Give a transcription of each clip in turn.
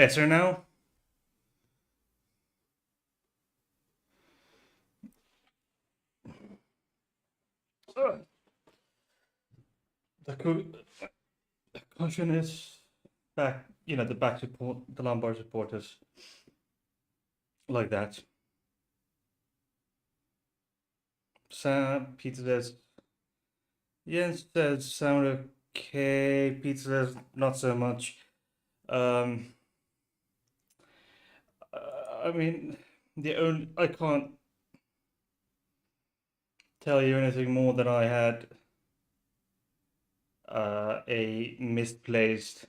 better now? The cushion is back, the back support, the lumbar support is like that. Sam, Peter says, Jens says, sound okay. Peter says, not so much. Um, I mean, I can't tell you anything more than I had a misplaced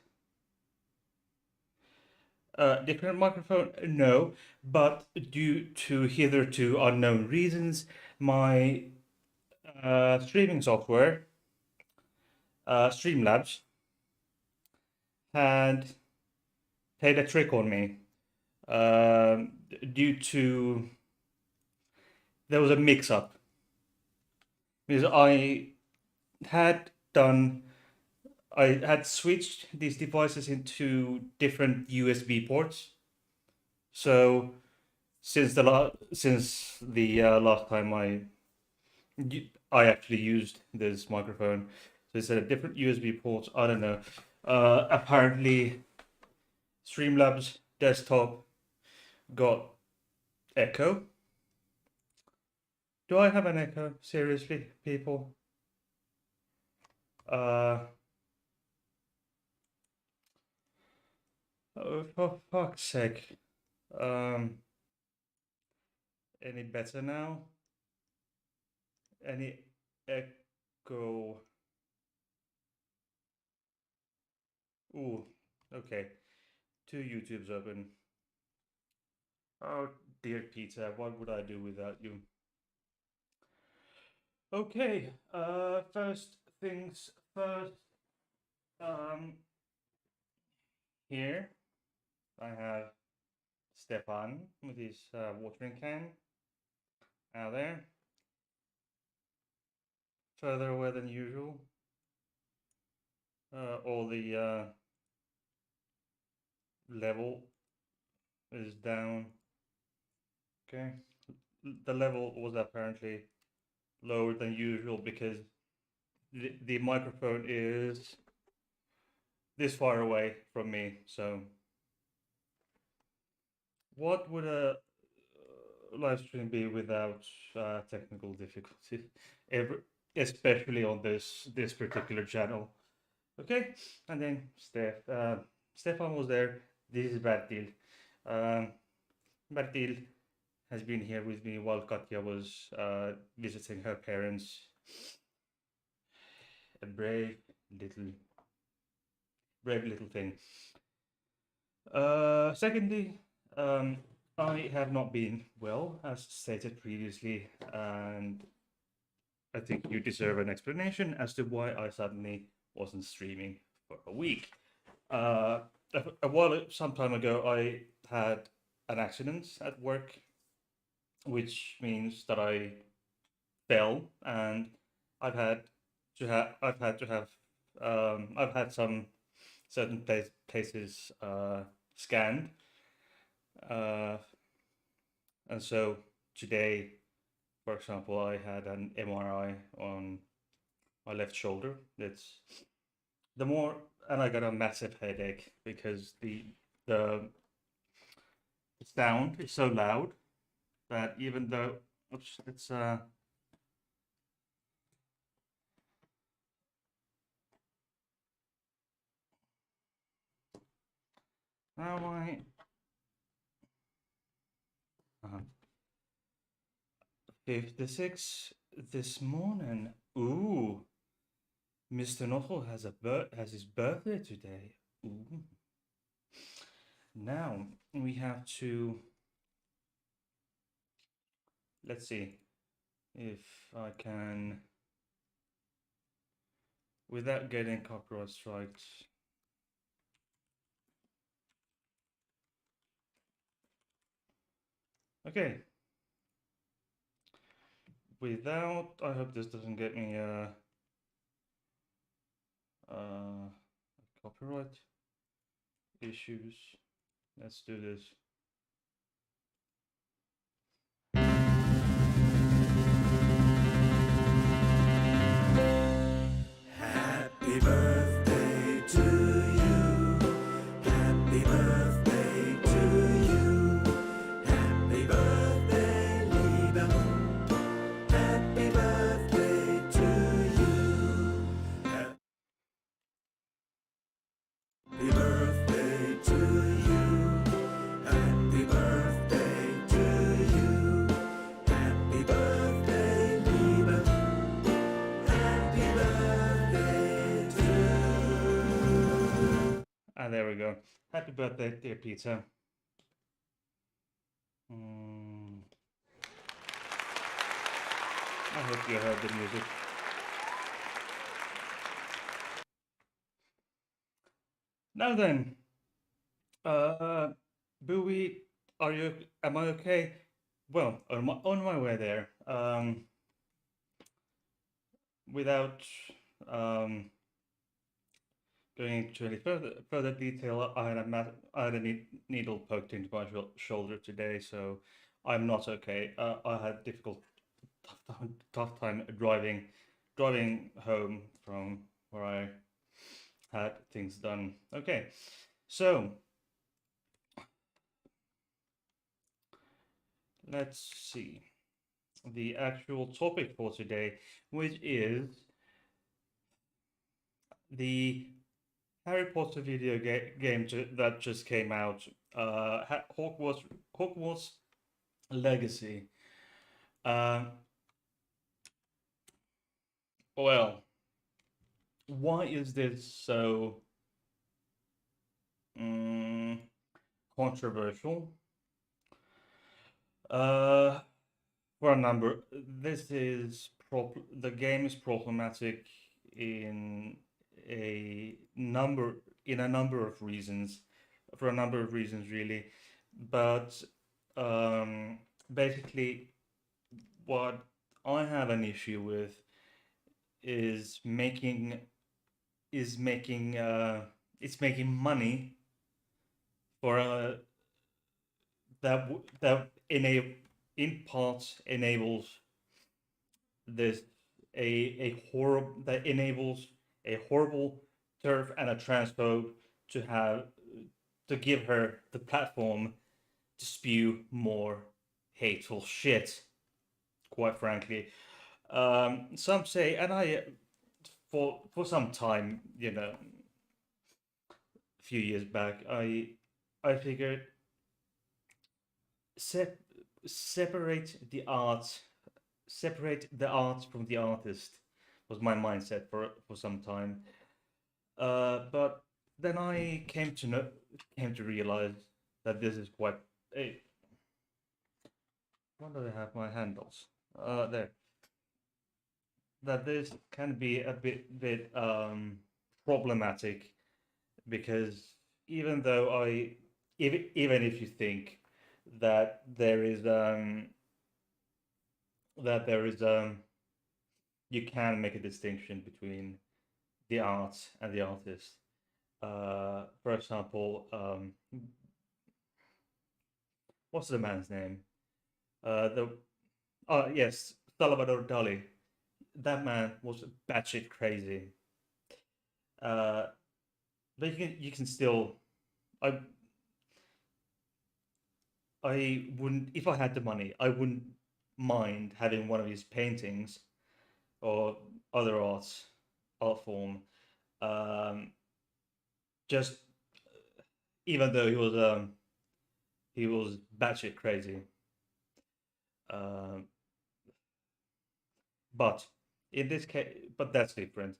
different microphone. No, but due to hitherto unknown reasons, my streaming software, Streamlabs, had played a trick on me. Due to there was a mix-up because had done I had switched these devices into different USB ports. So since the last time I actually used this microphone, so instead of different USB ports, I don't know. Apparently, Streamlabs desktop got echo. Do I have an echo? Seriously, people? Uh, oh, for fuck's sake. Um, any better now? Any echo? Ooh, okay. Two YouTubes open. Oh dear Peter, what would I do without you? Okay, first things first. Um, Here I have Stefan with his watering can out there, further away than usual. All the level is down. Okay, the level was apparently lower than usual because the microphone is this far away from me. So, what would a live stream be without technical difficulty? Ever, especially on this particular channel. Okay, and then Stefan was there. This is Bertil. Um, Bertil has been here with me while Katya was visiting her parents. A little, brave little thing. Secondly, um, I have not been well, as stated previously, and I think you deserve an explanation as to why I suddenly wasn't streaming for a week. Uh, some time ago, I had an accident at work, which means that I fell, and I've had to have, I've had some certain places scanned, uh, and so today, for example, I had an MRI on my left shoulder. It's the more, and I got a massive headache because the sound is so loud that even though oops, it's now I 56 this morning. Ooh, Mr. Knuckle has his birthday today. Ooh. Now we have to, let's see if I can, without getting copyright strikes. Okay. I hope this doesn't get me copyright issues. Let's do this. Happy birthday to you. Happy birthday to you. Happy birthday, liebe. Happy birthday to you. Happy birthday to you. Happy birthday to you. Happy birthday, liebe. Happy birthday to you. And there we go. Happy birthday, dear Peter. I hope you heard the music. Now then, Bowie, are you? Am I okay? Well, on my way there. Without um, going into any further detail, I had a needle poked into my shoulder today, so I'm not okay. I had tough time driving home from where I had things done. Okay, so let's see the actual topic for today, which is the Harry Potter video game that just came out, Hogwarts Legacy. Uh, well, why is this so mm, controversial? Uh, for a number, the game is problematic in a number in a number of reasons, for a number of reasons really, but um, basically, what I have an issue with is making it's making money for that in parts enables this a horrible that enables a horrible turf and a transphobe to have to give her the platform to spew more hateful shit, quite frankly. Some say, and I for some time, a few years back, I figured sep- separate the art, separate the art from the artist was my mindset for some time. But then I came to realize that this is quite. Hey, why do I have my handles? There. That this can be a bit problematic because even though even if you think that there is you can make a distinction between the art and the artist. For example, what's the man's name? The Yes, Salvador Dali. That man was batshit crazy. Uh, but you can still. I I wouldn't, if I had the money, I wouldn't mind having one of his paintings or other art form. Um, just even though he was batshit crazy. Um, but in this case, but that's different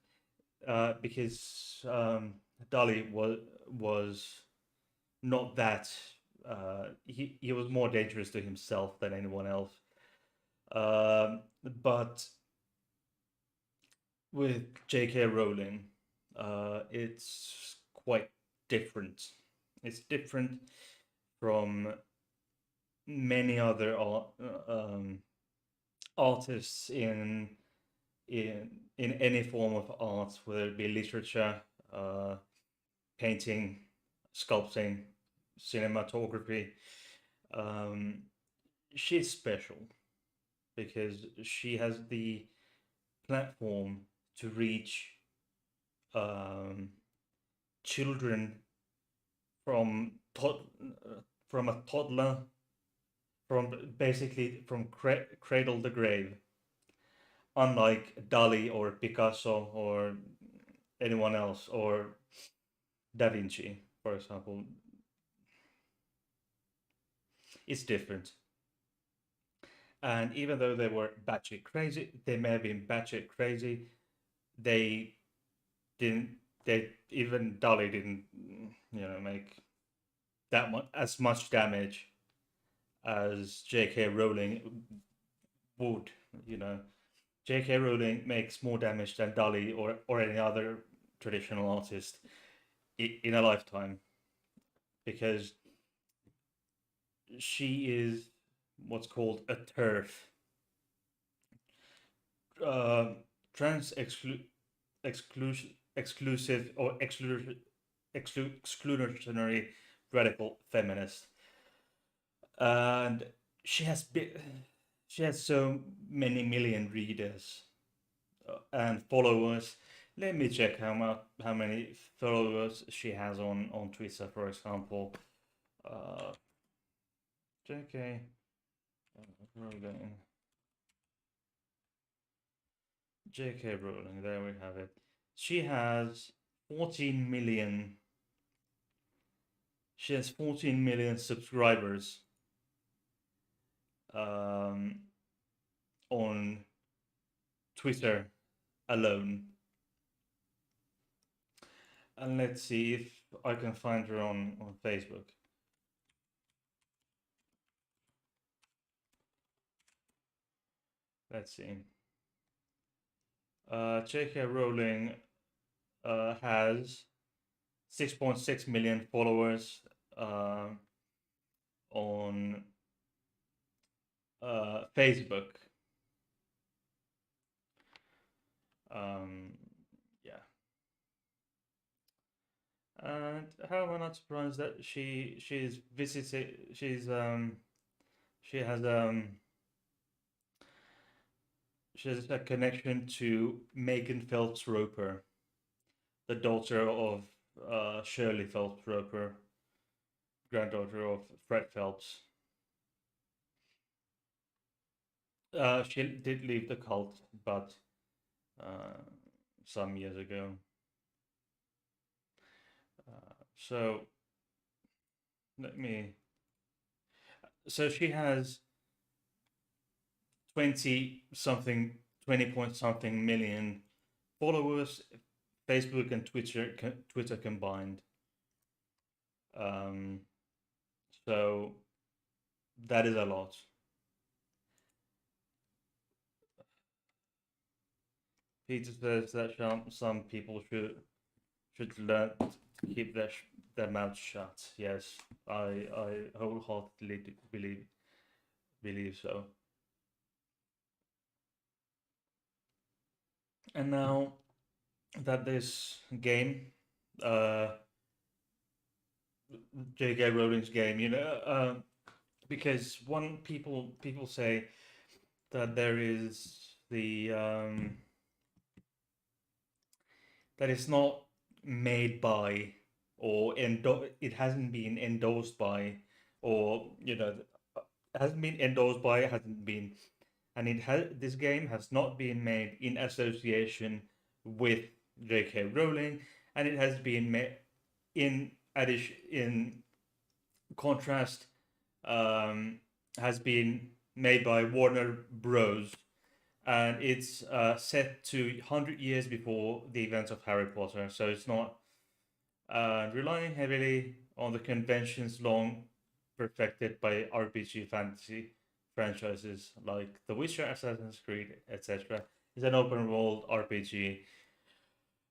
because Dali was not that. He was more dangerous to himself than anyone else. But with J.K. Rowling, it's quite different. It's different from many other artists in any form of art, whether it be literature, painting, sculpting, cinematography. Um, she's special because she has the platform to reach um, children from from a toddler, from basically from cradle to grave, unlike Dali or Picasso or anyone else or Da Vinci, for example. It's different. And even though they were batshit crazy, they may have been batshit crazy. They didn't. They even Dali didn't, make that much as much damage as J.K. Rowling would. You know, J.K. Rowling makes more damage than Dali or any other traditional artist in a lifetime because she is what's called a turf, trans exclusive or exclusionary radical feminist, and she has she has so many million readers and followers. Let me check how many followers she has on Twitter, for example. Uh, JK Rowling. JK Rowling. There we have it. She has 14 million. She has 14 million subscribers um, on Twitter alone. And let's see if I can find her on Facebook. Let's see. J.K. Rowling has 6.6 million followers on Facebook. Yeah. And how am I not surprised that she's visited she has she has a connection to Megan Phelps Roper, the daughter of Shirley Phelps Roper, granddaughter of Fred Phelps. She did leave the cult, but uh, some years ago. So let me. So she has 20 something, 20 point something million followers, Facebook and Twitter combined. Um, so that is a lot. Peter says that some people should learn to keep their mouth shut. Yes, I wholeheartedly believe so. And now that this game, uh, J.K. Rowling's game, because one people say that there is the that it's not made by or it hasn't been endorsed by or hasn't been endorsed by hasn't been and it has this game has not been made in association with J.K. Rowling, and it has been made in contrast, has been made by Warner Bros. And it's set to 100 years before the events of Harry Potter, so it's not relying heavily on the conventions long perfected by RPG fantasy franchises like The Witcher, Assassin's Creed, etc. It's an open world RPG,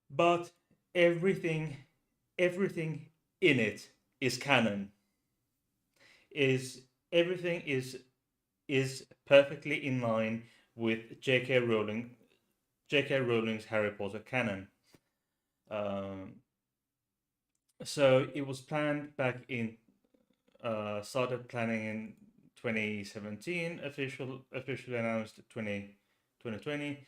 but everything, everything in it is canon. Is everything is perfectly in line with J.K. Rowling's Harry Potter canon. Um, so it was planned back in started planning in 2017, officially announced 2020,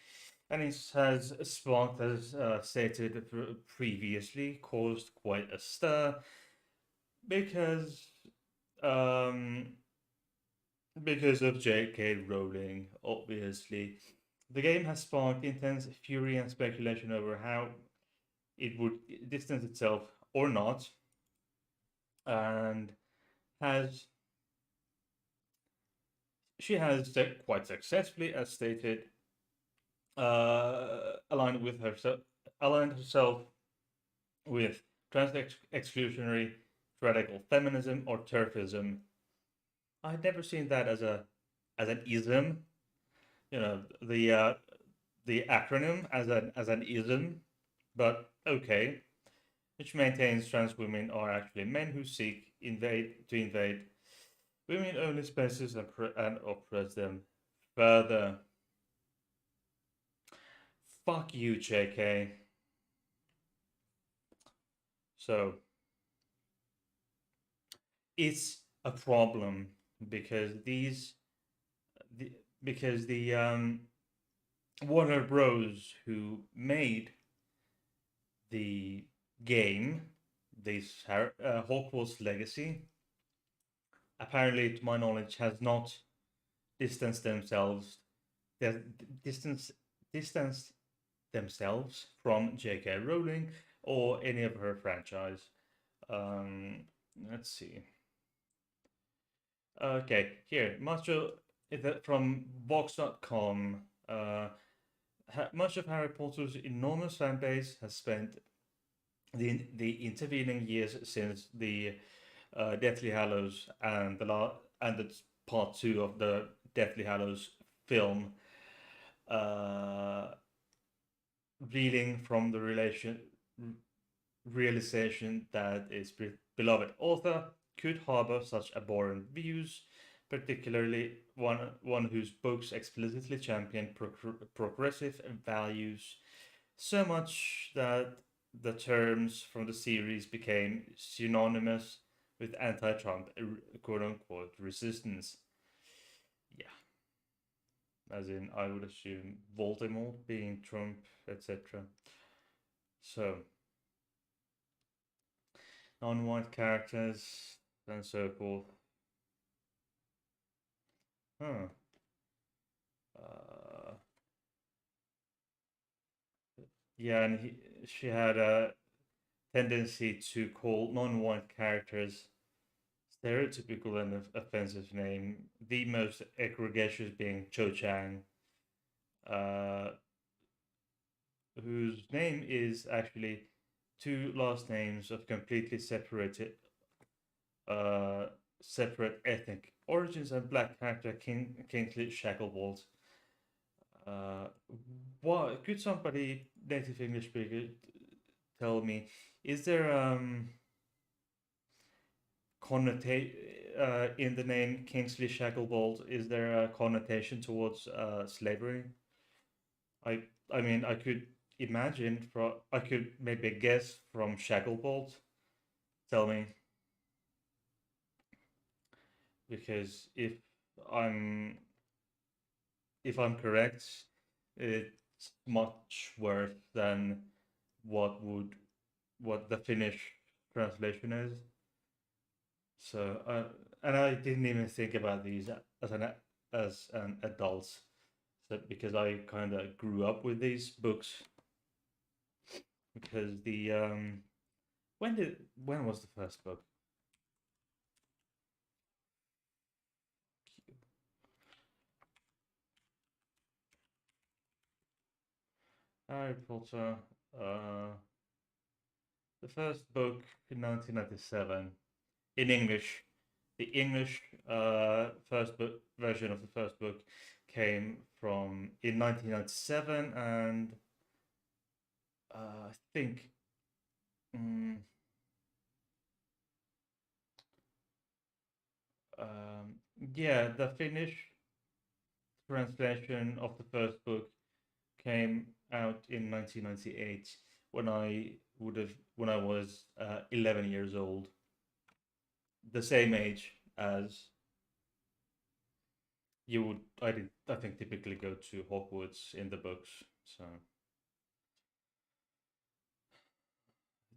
and it has sparked, as stated previously, caused quite a stir because um, because of J.K. Rowling, obviously. The game has sparked intense fury and speculation over how it would distance itself or not, and has she has quite successfully, as stated, aligned herself with trans exclusionary radical feminism or turfism. I'd never seen that as an ism, you know, the acronym as an ism, but okay, which maintains trans women are actually men who seek invade women only spaces and oppress them further. Fuck you, JK. So it's a problem because the because the Warner Bros. Who made the game, this Hogwarts Legacy, apparently, to my knowledge, has not distanced themselves, distance distanced themselves from J.K. Rowling or any of her franchise. Um, let's see. Okay, here, much of from Vox.com. Much of Harry Potter's enormous fan base has spent the intervening years since the Deathly Hallows and the part two of the Deathly Hallows film, uh, reeling from the realization that its beloved author could harbor such abhorrent views, particularly one whose books explicitly champion progressive values, so much that the terms from the series became synonymous with anti-Trump, quote unquote, resistance. Yeah, as in, I would assume Voldemort being Trump, etc. So, non-white characters and so forth. Huh. Uh, yeah, and she had a tendency to call non-white characters stereotypical and offensive name. The most egregious being Cho Chang, uh, whose name is actually two last names of completely uh, separate ethnic origins and black character Kingsley Shacklebolt. Uh, what could somebody native English speaker tell me? Is there connotation in the name Kingsley Shacklebolt? Is there a connotation towards slavery? I mean I could imagine from I could maybe guess from Shacklebolt. Tell me, because I'm if I'm correct, it's much worse than what would what the Finnish translation is. So, and I didn't even think about these as an adult, so because I kind of grew up with these books. Because the when was the first book? Harry Potter. Uh, the first book in 1997 in English. The English first book version of the first book came from in 1997, and I think mm, um, yeah, the Finnish translation of the first book came out in 1998 when I was 11 years old. the same age as you would. I think typically go to Hogwarts in the books. So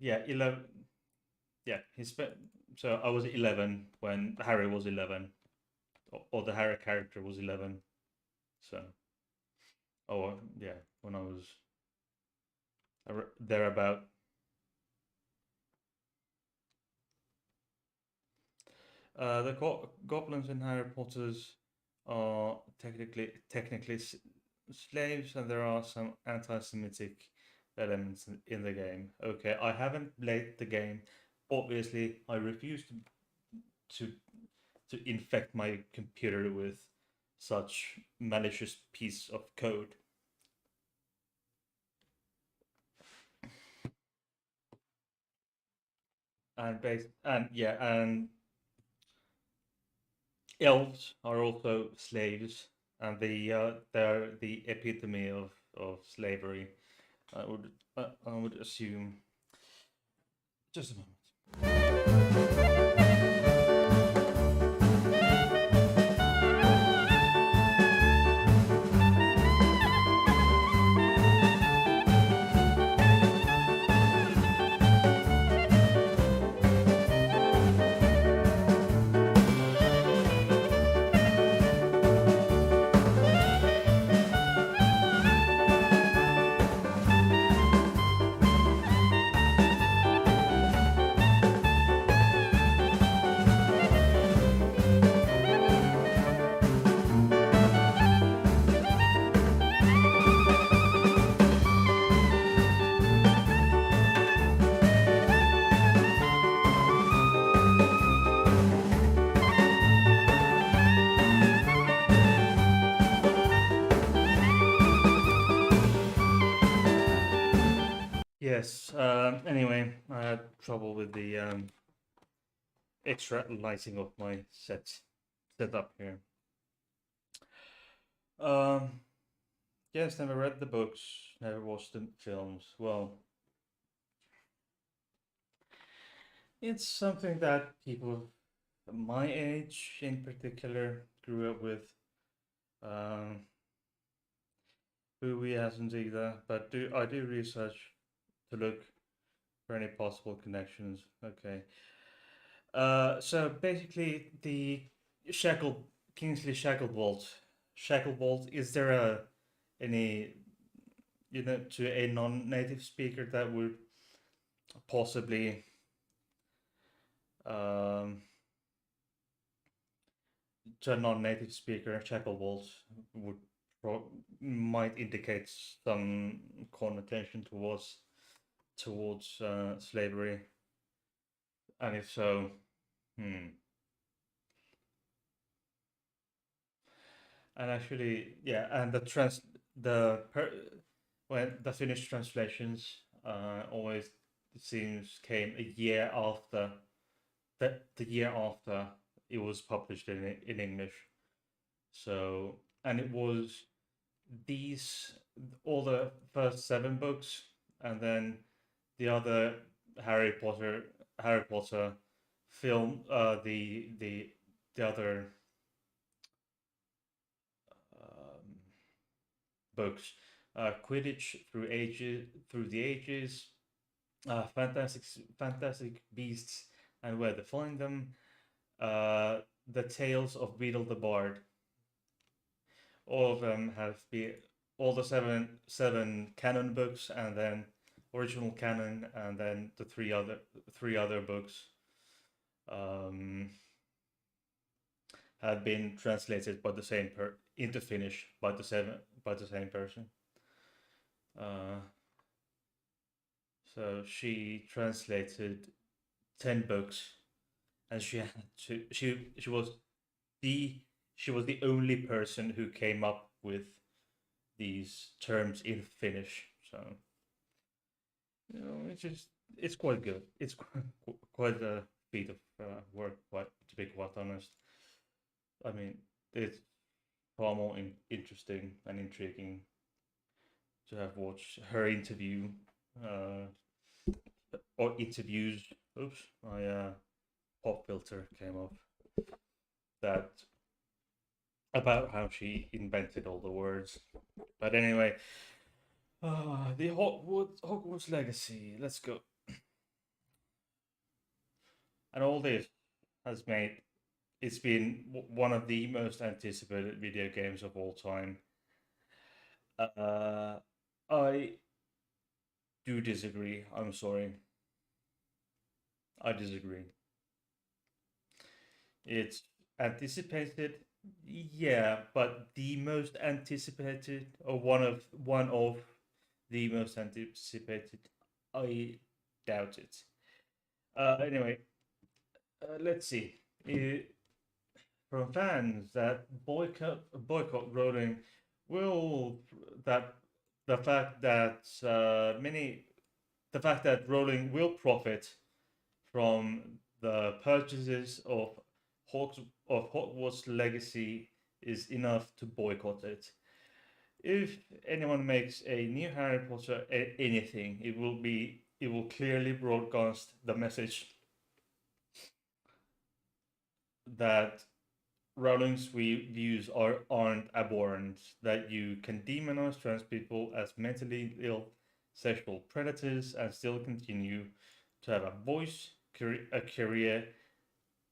yeah, 11. Yeah, he spent. So I was 11 when Harry was 11, or the Harry character was 11. So oh yeah, when I was thereabout. The goblins in Harry Potter's are technically slaves, and there are some anti-Semitic elements in the game. Okay, I haven't played the game. Obviously, I refuse to to infect my computer with such malicious piece of code. And yeah, and elves are also slaves, and they're the epitome of slavery. I would assume. Just a moment. Yes. Anyway, I had trouble with the extra lighting of my setup here. Um, yes, never read the books, never watched the films. Well, it's something that people my age, in particular, grew up with. Um, who hasn't either, but I do research to look for any possible connections. Okay. So basically, the Shackle Kingsley Shacklebolt. Is there any to a non-native speaker that would possibly um, to a non-native speaker, Shacklebolt would might indicate some connotation towards slavery, and if so, hmm. And actually, yeah, and the per, when the Finnish translations always it seems came a year after the year after it was published in English. So and it was these all the first seven books, and then the other Harry Potter film, the other um, books, Quidditch through the ages, Fantastic Beasts and Where to Find Them, the Tales of Beedle the Bard. All of them have been all the seven canon books, and then original canon, and then the three other books um, have been translated by the same into Finnish by the same person. Uh, so she translated 10 books, and she was the she was the only person who came up with these terms in Finnish. So it's quite good. It's quite a feat of work, quite to be quite honest. I mean, it's far more interesting and intriguing to have watched her interview uh, or interviews. Oops, I pop filter came up that about how she invented all the words. But anyway, the Hogwarts Legacy. Let's go. And all this has made it's been one of the most anticipated video games of all time. I do disagree. I'm sorry. I disagree. It's anticipated, yeah, but the most anticipated, or one of the most anticipated, I doubt it. Anyway, let's see. From fans that boycott Rowling will that the fact that the fact that Rowling will profit from the purchases of Hogwarts Legacy is enough to boycott it. If anyone makes a new Harry Potter anything, it will clearly broadcast the message that Rowling's views aren't abhorrent, that you can demonize trans people as mentally ill sexual predators and still continue to have a voice, a career,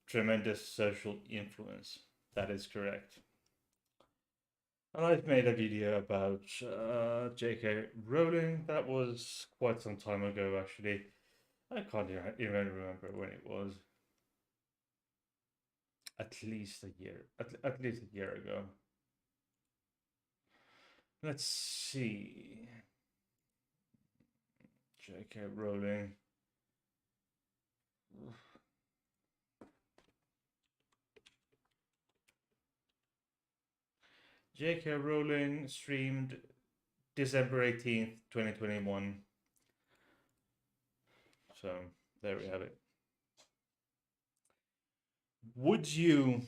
tremendous social influence. That is correct. And I've made a video about J.K. Rowling. That was quite some time ago, actually. I can't even remember when it was. At least a year. At least a year ago. Let's see. J.K. Rowling. J.K. Rowling streamed December 18th, 2021. So there we have it. Would you,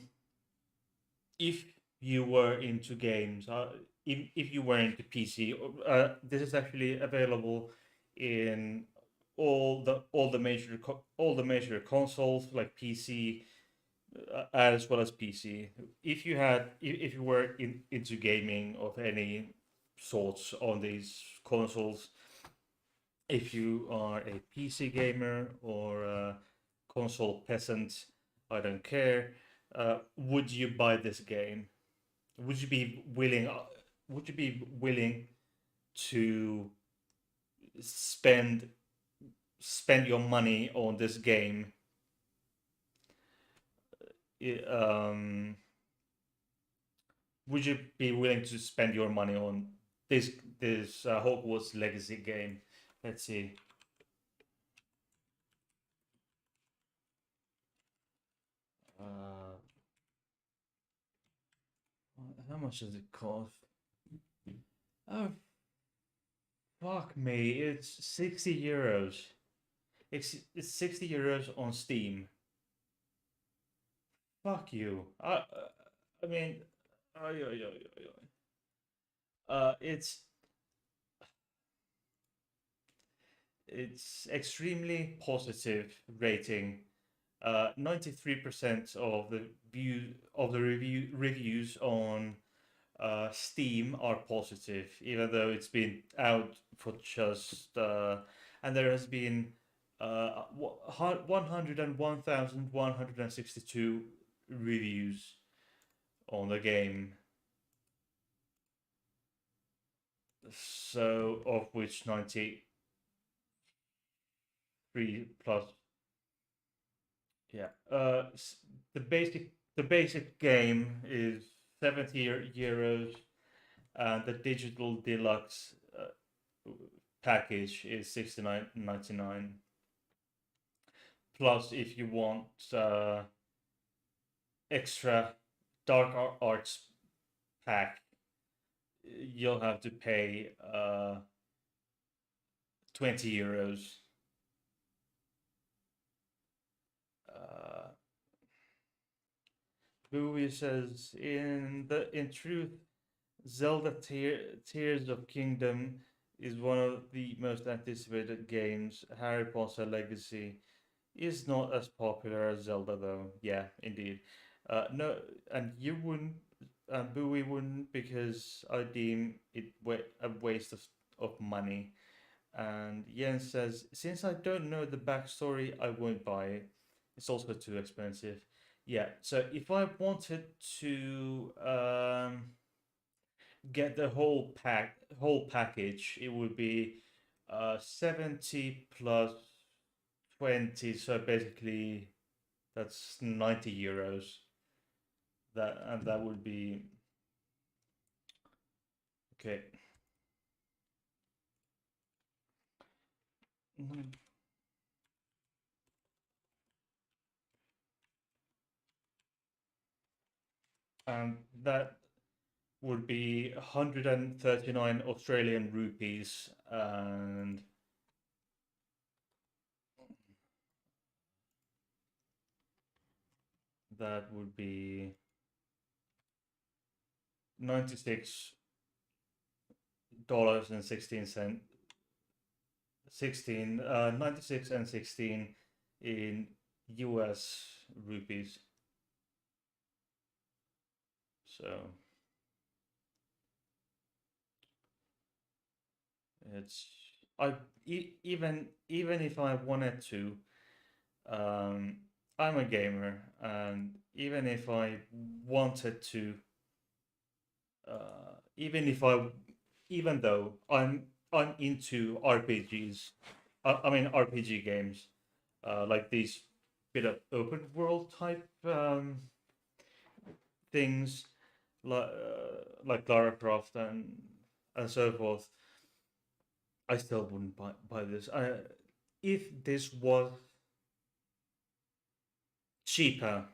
if you were into games, if you were into PC, this is actually available in all the major consoles like PC, as well as PC. If you were into gaming of any sorts on these consoles, if you are a PC gamer or a console peasant, I don't care. Would you buy this game? Would you be willing? Would you be willing to spend your money on this game? Would you be willing to spend your money on this Hogwarts Legacy game? Let's see. How much does it cost? Oh, fuck me! It's 60 euros. It's 60 euros on Steam. Fuck you. I mean, it's extremely positive rating. 93% of the reviews on Steam are positive, even though it's been out for just and there has been 101,162 reviews on the game. So of which 93 plus, yeah. The basic game is 70 euros, and the digital deluxe package is 69.99. Plus, if you want extra dark arts pack, you'll have to pay 20 euros. Bowie says, in truth, Zelda Tears of Kingdom is one of the most anticipated games. Harry Potter Legacy is not as popular as Zelda, though. Yeah, indeed. No, and you wouldn't, and Bowie wouldn't, because I deem it a waste of money. And Jens says, since I don't know the backstory, I won't buy it. It's also too expensive. Yeah, so if I wanted to get the whole package, it would be 70 plus 20, so basically that's 90 euros. That would be okay. Mhm. And that would be 139 Australian rupees, and that would be 96 dollars and 16 cents. 96 and 16 in US rupees. So it's I even if I wanted to, um, I'm a gamer, and even if I wanted to, even if I, even though I'm into RPGs, I mean RPG games, like these bit of open world type things, like Lara Croft and so forth. I still wouldn't buy this. If this was cheaper,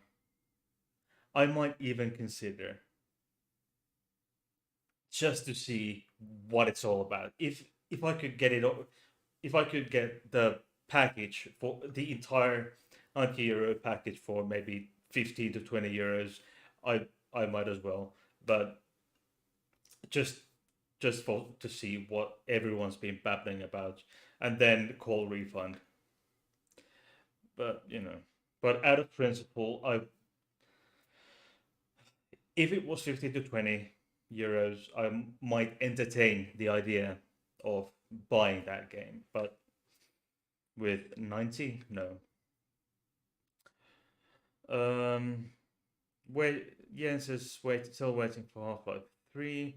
I might even consider, just to see what it's all about. If I could get if I could get the package for the entire 90 euro package for maybe 15 to 20 euros, I might as well. But just for to see what everyone's been babbling about, and then call refund. But but out of principle, I if it was 15 to 20 euros, I might entertain the idea of buying that game. But with 90, no. Um, wait, Jens says still waiting for Half-Life 3.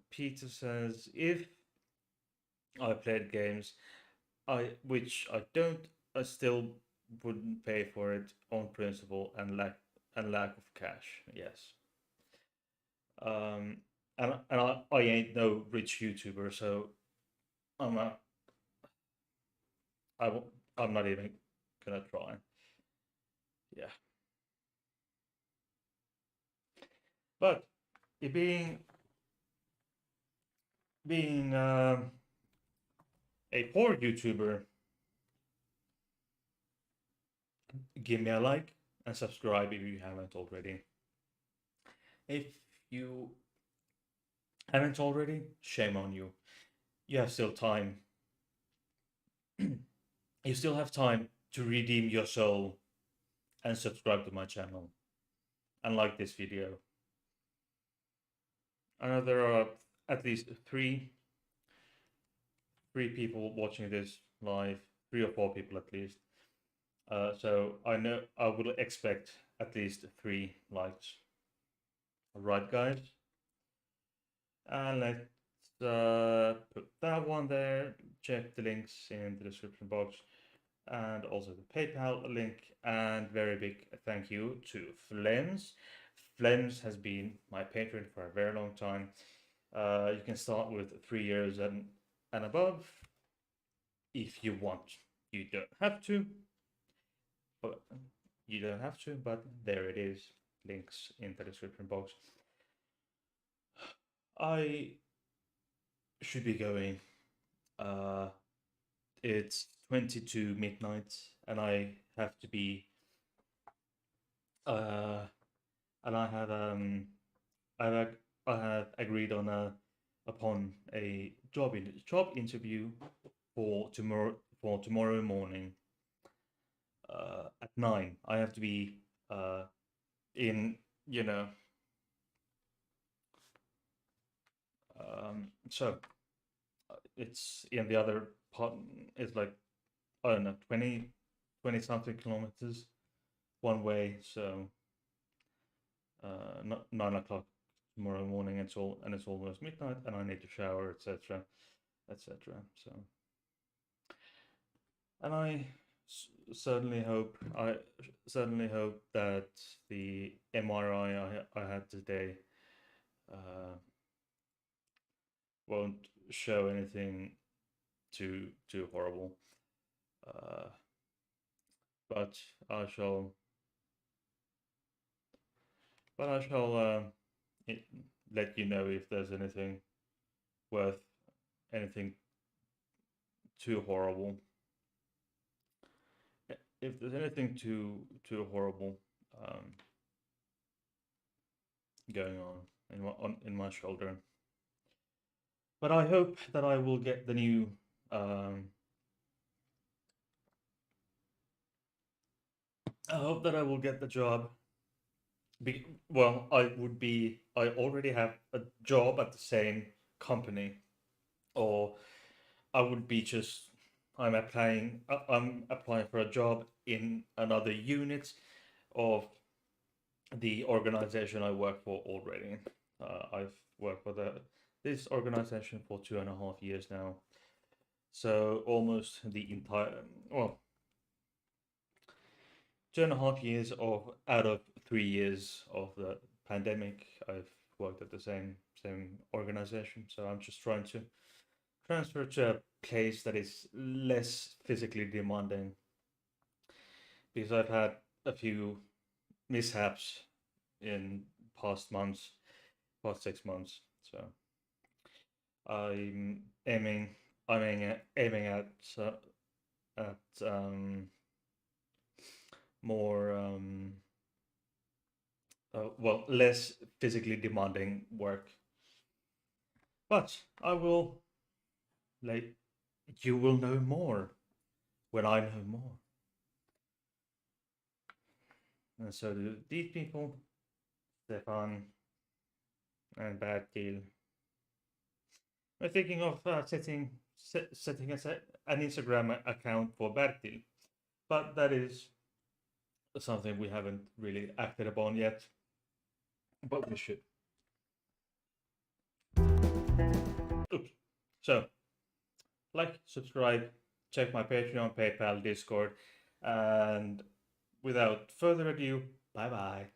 Peter says if I played games, which I don't, I still wouldn't pay for it on principle and lack of cash. Yes. Um, and I ain't no rich YouTuber, so I'm a, I won't- I'm not even gonna try. Yeah, but it being a poor YouTuber, give me a like and subscribe if you haven't already. If you haven't already, shame on you. You have still time. You still have time to redeem your soul and subscribe to my channel and like this video. I know there are at least three people watching this live, 3 or 4 people at least. So I know I will expect at least 3 likes. All right, guys, and let's put that one there. Check the links in the description box, and also the PayPal link. And very big thank you to Flems. Flems has been my patron for a very long time. You can start with 3 years and above if you want. You don't have to, but there it is. Links in the description box. I should be going. Uh, it's 22 midnight, and I have to be. Uh, and I have agreed on upon a job interview for tomorrow morning. at 9. I have to be in, you know. So it's in the other part. It's like, I don't know, 20 something kilometers one way. So 9 o'clock tomorrow morning. It's almost midnight, and I need to shower, etc., etc. So, and I certainly hope that the MRI I had today won't show anything too horrible. Uh, but I shall but I shall it, let you know if there's anything worth anything too horrible. If there's anything too horrible going on in my shoulder. But I hope that I will get the new. I hope that I will get the job. Well, I already have a job at the same company, or I would be just. I'm applying for a job in another unit of the organization I work for already. I've worked for this organization for 2.5 years now. So almost the entire, well, 2.5 years of out of 3 years of the pandemic, I've worked at the same organization. So I'm just trying to transfer to a place that is less physically demanding, because I've had a few mishaps in past months, past 6 months. So I'm aiming at more well, less physically demanding work. But I will like you will know more when I know more. And so do these people, Stefan and Bertil. We're thinking of setting an Instagram account for Bertil, but that is something we haven't really acted upon yet. But we should. Oops. So, like, subscribe, check my Patreon, PayPal, Discord, and without further ado, bye bye.